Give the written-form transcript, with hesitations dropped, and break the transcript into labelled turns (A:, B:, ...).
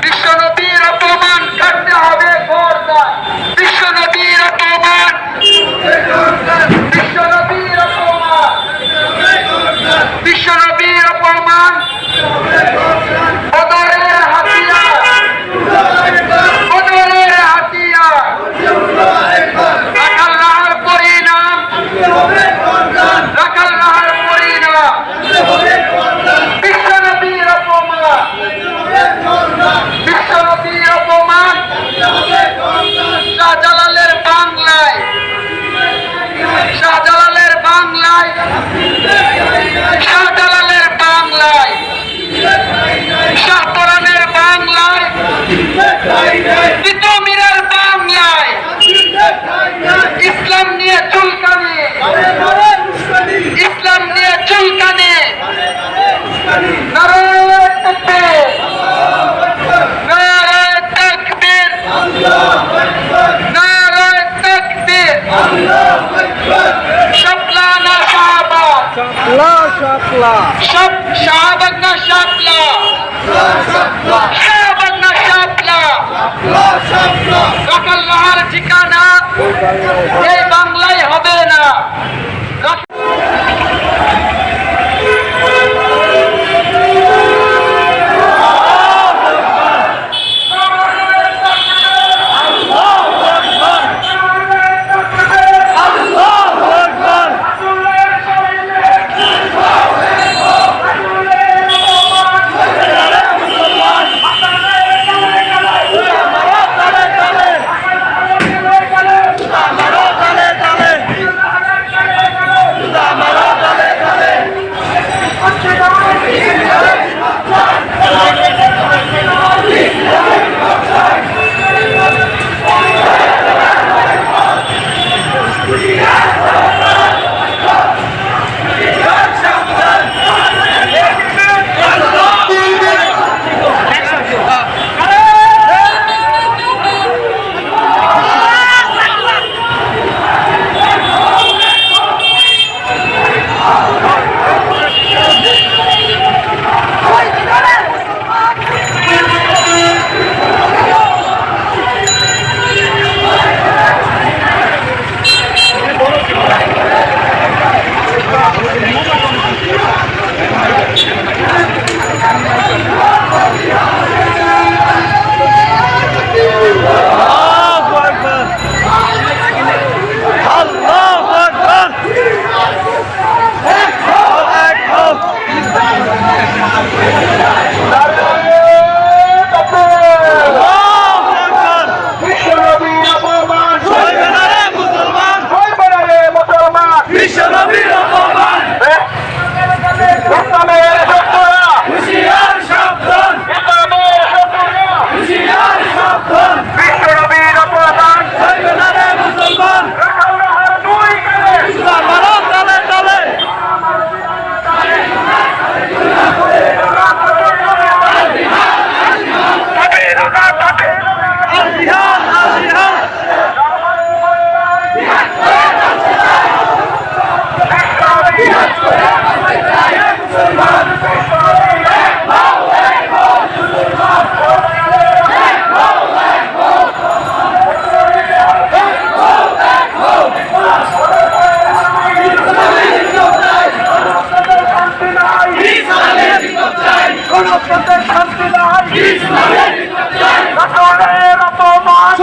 A: বিশ্বনবীর অপমান কাটতে হবে গর্দান। বিশ্বনবীর অপমান, বিশ্বনবীর অপমান, বিশ্বনবীর অপমান। বদরের হাতিয়ার, বদরের হাতিয়ার, রাখাল্লাহর পরিণাম, রাখাল্লাহর পরিণাম। বিশ্বনবীর অপমান, বিশ্বনবীর অপমান। শাহজালালের বাংলায়, শাহজালালের বাংলায়, শাহজালালের বাংলায়, শাহপরানের বাংলায়, তিতুমিরের বাংলায় ইসলাম নিয়ে চুলকানি, ইসলাম নিয়ে চুলকানি। নারায়ে তাকবীর, নারায়ে তাকবীর, নারায়ে তাকবীর। শাপলা না শাহবাগ, সব শাহবাগ না শাপলা, শাহবাগ না শাপলা। রাখাল্লাহর ঠিকানা এই বাংলায় হবে না।
B: গণতন্ত্রের শান্তি নাই, রাষ্ট্রের অপমান।